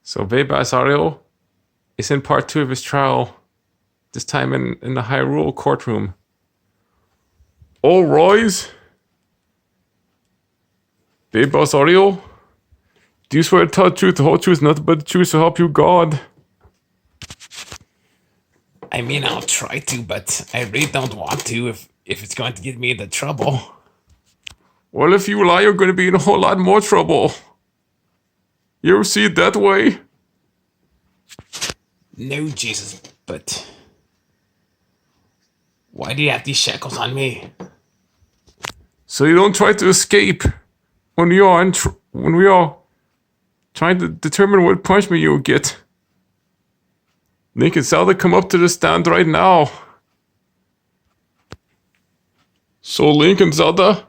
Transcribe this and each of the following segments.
So Bowsario is in part 2 of his trial, this time in the Hyrule courtroom. All rise. Bowsario, do you swear to tell the truth, the whole truth, nothing but the truth, so help you God? I mean, I'll try to, but I really don't want to if it's going to get me into trouble. Well, if you lie, you're going to be in a whole lot more trouble. You ever see it that way? No, Jesus, but why do you have these shackles on me? So you don't try to escape when we are trying to determine what punishment you will get. Link and Zelda, come up to the stand right now. So Link and Zelda,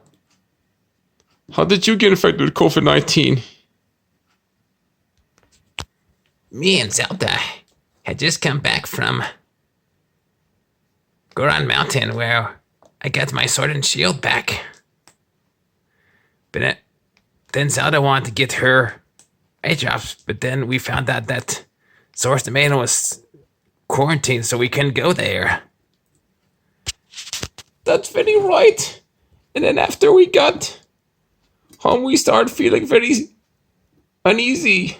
how did you get infected with COVID-19? Me and Zelda had just come back from Goron Mountain where I got my sword and shield back. But then Zelda wanted to get her eye drops, but then we found out that Zora's Domain was quarantined, so we couldn't go there. That's very right. And then after we got home, we started feeling very uneasy.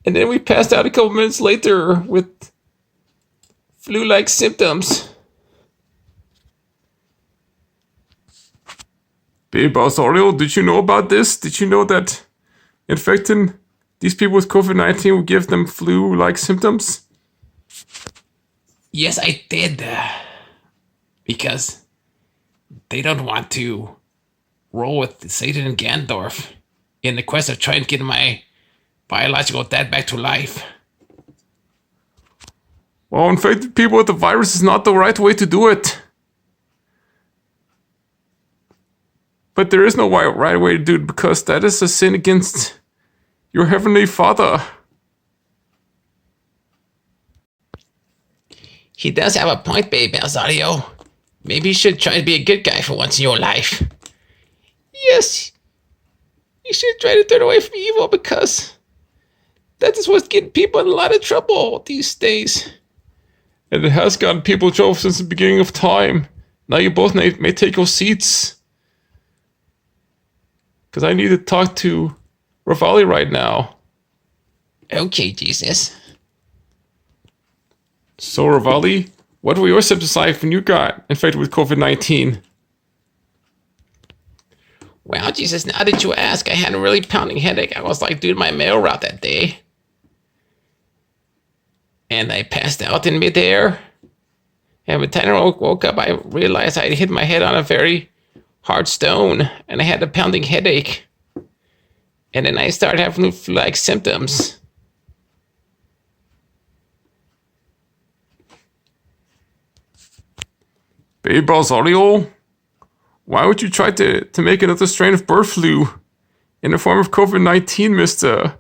And then we passed out a couple minutes later with flu-like symptoms. Bowsario, did you know about this? Did you know that infecting these people with COVID-19 will give them flu-like symptoms? Yes, I did. Because they don't want to roll with Satan and Gandorf in the quest of trying to get my biological dad back to life. Well, infecting people with the virus is not the right way to do it. But there is no right way to do it because that is a sin against your heavenly Father. He does have a point, babe, Bowsario. Maybe you should try to be a good guy for once in your life. Yes, you should try to turn away from evil because that is what's getting people in a lot of trouble these days. And it has gotten people in trouble since the beginning of time. Now you both may take your seats. Because I need to talk to Revali right now. Okay, Jesus. So, Revali, what were your symptoms like when you got infected with COVID-19? Well, Jesus, now that you ask, I had a really pounding headache. I was like doing my mail route that day. And I passed out in midair. And by the time I woke up, I realized I had hit my head on a very hard stone. And I had a pounding headache. And then I started having flu-like symptoms. Bowsario, why would you try to make another strain of bird flu in the form of COVID-19, mister?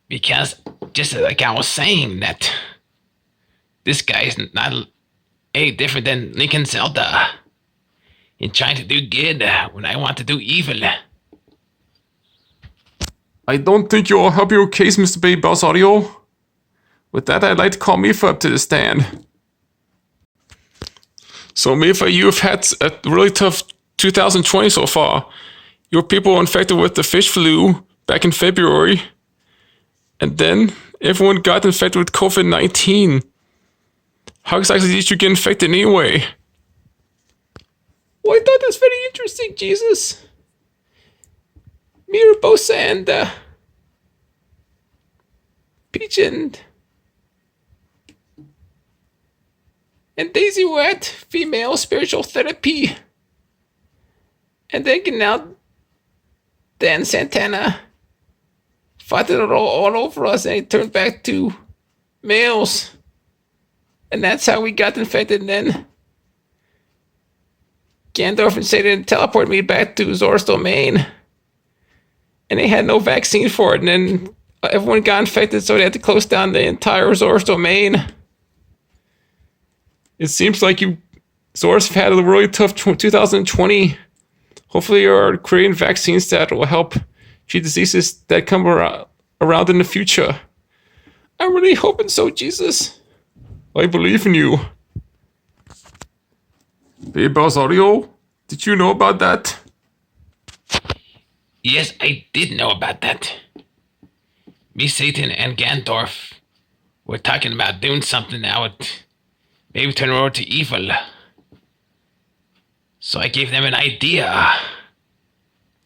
Because, just like I was saying, that this guy is not any different than Link and Zelda in trying to do good when I want to do evil. I don't think you'll help your case, Mr. Bowsario. With that, I'd like to call Mifa up to the stand. So, Mifa, you've had a really tough 2020 so far. Your people were infected with the fish flu back in February. And then everyone got infected with COVID-19. How exactly did you get infected anyway? Well, I thought that's very interesting, Jesus. Mirabosa and Peach and Daisy were at female spiritual therapy. And then Santana fought it all over us and it turned back to males. And that's how we got infected. And then Gandalf and Satan teleported me back to Zora's Domain. And they had no vaccine for it. And then everyone got infected, so they had to close down the entire Zora's Domain. It seems like Zora's had a really tough 2020. Hopefully you're creating vaccines that will help treat diseases that come around in the future. I'm really hoping so, Jesus. I believe in you. Hey, Bowsario, did you know about that? Yes, I did know about that. Me, Satan, and Gandorf were talking about doing something now. Maybe turn over to evil. So I gave them an idea.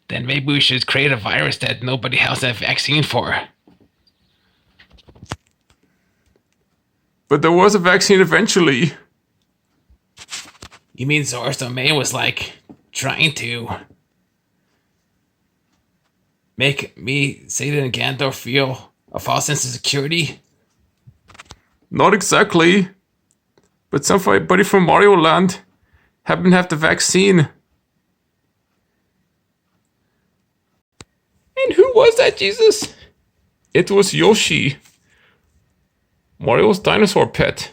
Then maybe we should create a virus that nobody has a vaccine for. But there was a vaccine eventually. You mean Zora's Domain was like trying to make me, Satan, and Gandalf feel a false sense of security? Not exactly. But somebody from Mario Land happened to have the vaccine. And who was that, Jesus? It was Yoshi, Mario's dinosaur pet.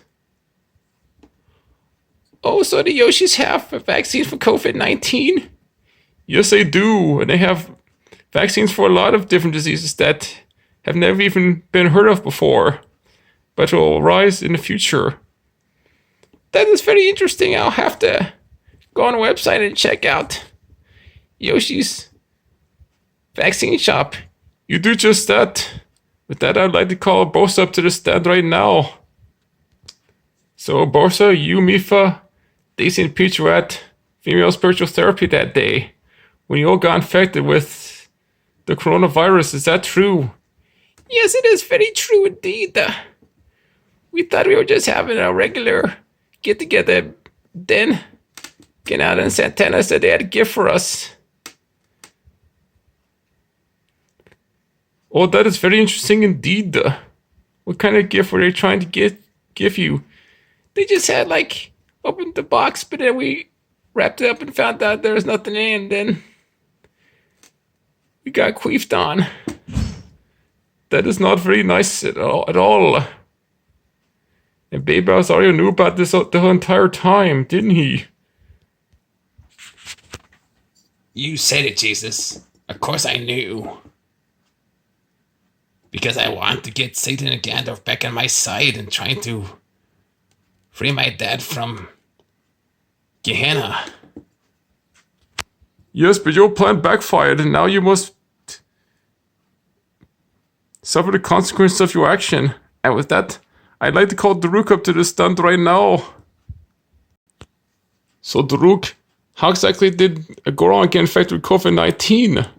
Oh, so the Yoshis have a vaccine for COVID-19? Yes, they do. And they have vaccines for a lot of different diseases that have never even been heard of before, but will rise in the future. That is very interesting. I'll have to go on a website and check out Yoshi's vaccine shop. You do just that. With that, I'd like to call Bosa up to the stand right now. So, Bosa, you, Mifa, Daisy, and Peach were at female spiritual therapy that day when you all got infected with the coronavirus. Is that true? Yes, it is very true indeed. We thought we were just having a regular get-together. Then, Ganada and Santana said they had a gift for us. Oh, that is very interesting indeed. What kind of gift were they trying to give you? They just had, opened the box, but then we wrapped it up and found out there was nothing in, and then we got queefed on. That is not very nice at all. And Baby Bowsario knew about this the whole entire time, didn't he? You said it, Jesus. Of course I knew. Because I want to get Satan and Gandalf back on my side and trying to free my dad from Gehenna. Yes, but your plan backfired, and now you must suffer the consequences of your action. And with that, I'd like to call Daruk up to the stand right now. So, Daruk, how exactly did Goron get infected with COVID-19?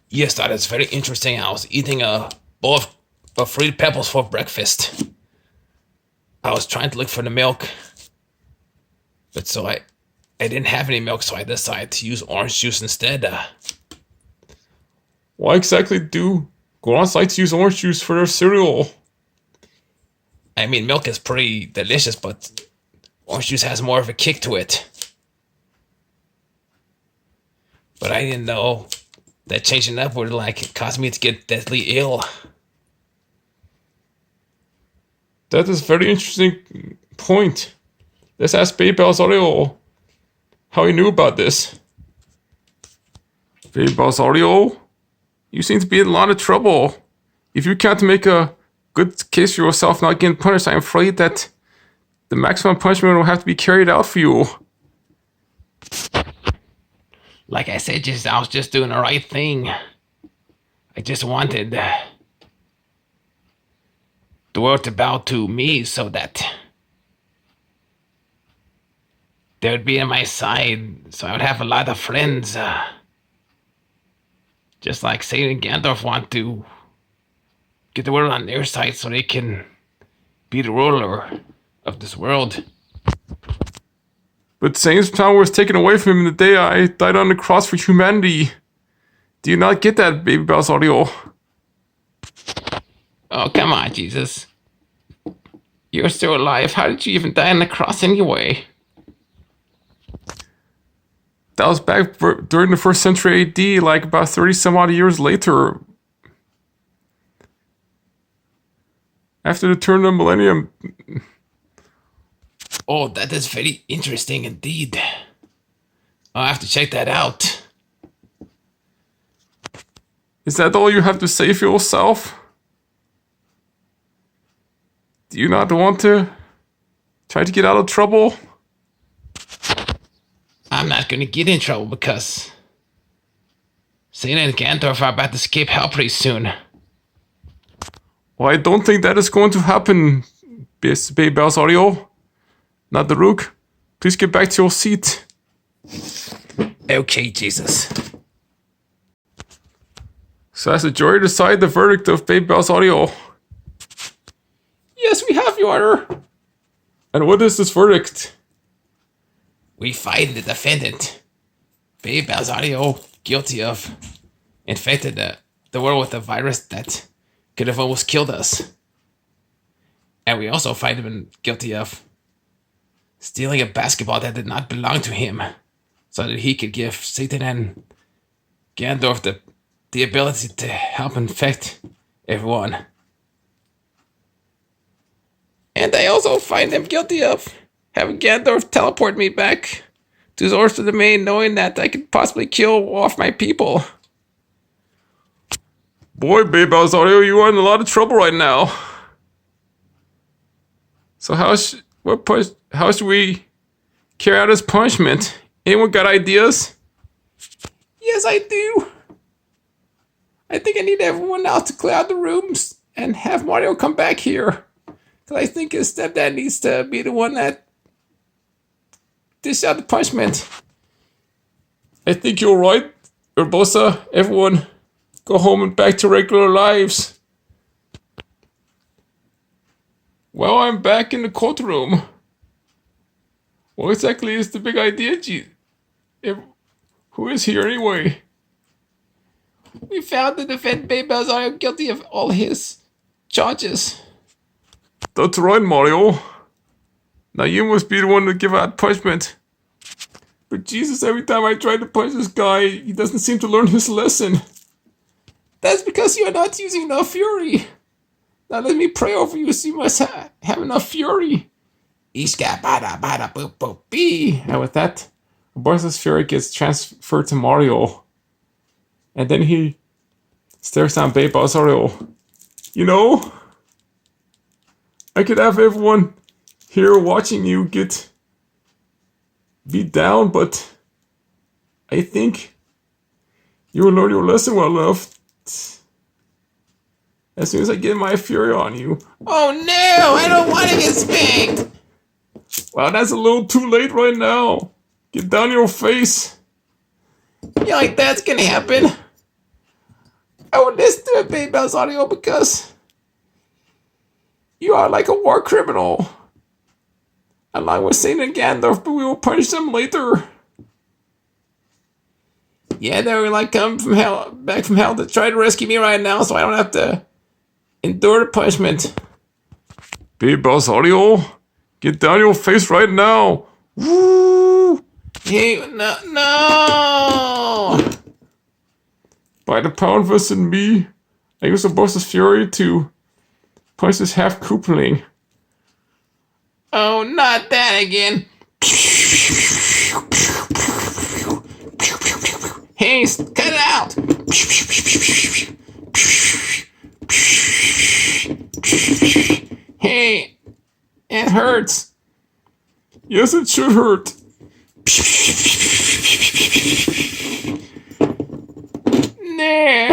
Yes, that is very interesting. I was eating a bowl of fruit pebbles for breakfast. I was trying to look for the milk, but so I didn't have any milk, so I decided to use orange juice instead. Why exactly do Gorons like to use orange juice for their cereal? I mean, milk is pretty delicious, but orange juice has more of a kick to it. But I didn't know that changing up would cause me to get deathly ill. That is a very interesting point. Let's ask Baby Bowsario how he knew about this. Baby Bowsario, you seem to be in a lot of trouble. If you can't make a good case for yourself not getting punished, I'm afraid that the maximum punishment will have to be carried out for you. Like I said, I was just doing the right thing. I just wanted the world to bow to me so that they would be on my side, so I would have a lot of friends. Just like Satan and Gandalf want to get the world on their side so they can be the ruler of this world. But Satan's power was taken away from him the day I died on the cross for humanity. Do you not get that, Baby Bowsario? Oh, come on, Jesus. You're still alive. How did you even die on the cross anyway? That was back during the 1st century AD, like about 30 some odd years later. After the turn of the millennium. Oh, that is very interesting indeed. I'll have to check that out. Is that all you have to say for yourself? Do you not want to try to get out of trouble? I'm not gonna get in trouble because Satan and Gandalf are about to escape hell pretty soon. Well, I don't think that is going to happen, Baby Bowsario. Not the Rook. Please get back to your seat. Okay, Jesus. So has the jury decided the verdict of Baby Bowsario? Yes, we have, Your Honor. And what is this verdict? We find the defendant, Babe Bowsario, guilty of infecting the world with a virus that could have almost killed us. And we also find him guilty of stealing a basketball that did not belong to him so that he could give Satan and Gandalf the ability to help infect everyone. And I also find him guilty of having Gandalf teleport me back to Source of the Main, knowing that I could possibly kill off my people. Boy, Baby Bowsario, you are in a lot of trouble right now. So how should we carry out his punishment? Anyone got ideas? Yes, I do. I think I need everyone else to clear out the rooms and have Mario come back here. Because I think his stepdad needs to be the one that dishes out the punishment. I think you're right, Urbosa. Everyone, go home and back to regular lives. Well, I'm back in the courtroom. What exactly is the big idea, who is here anyway? We found the defendant Babe Bowsario guilty of all his charges. That's right, Mario. Now you must be the one to give out punishment. But Jesus, every time I try to punch this guy, he doesn't seem to learn his lesson. That's because you are not using enough fury. Now let me pray over you so you must have enough fury. Iska bada bada boop boop bee. And with that, Urbosa's fury gets transferred to Mario. And then he stares down Babe Bowsario. You know, I could have everyone here watching you get beat down, but I think you will learn your lesson well enough as soon as I get my fury on you. Oh no, I don't want to get spanked. Well, that's a little too late right now. Get down your face. You like that's gonna happen? I would listen to it, Babe Bowsario, because you are like a war criminal. Along with Satan and Gandalf, but we will punish them later. Yeah, they're like coming from hell, back from hell to try to rescue me right now, so I don't have to endure the punishment. Babe Bowsario, get down your face right now. Woo! Hey, no! By the power invested in me, I use Urbosa's fury to punch this half-coupling. Oh, not that again. Hey, cut it out. Hey, it hurts. Yes, it should hurt. No.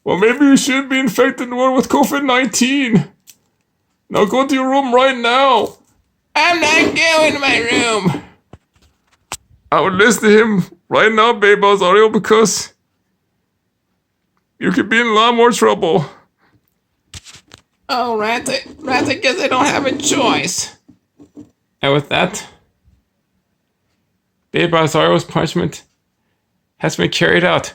Well, maybe you should be infected with COVID-19. Now go to your room right now. I'm not going to my room. I would listen to him right now, Babe Bowsario, because you could be in a lot more trouble. Oh, rats, I guess I don't have a choice. And with that, Babe Bowsario's punishment has been carried out.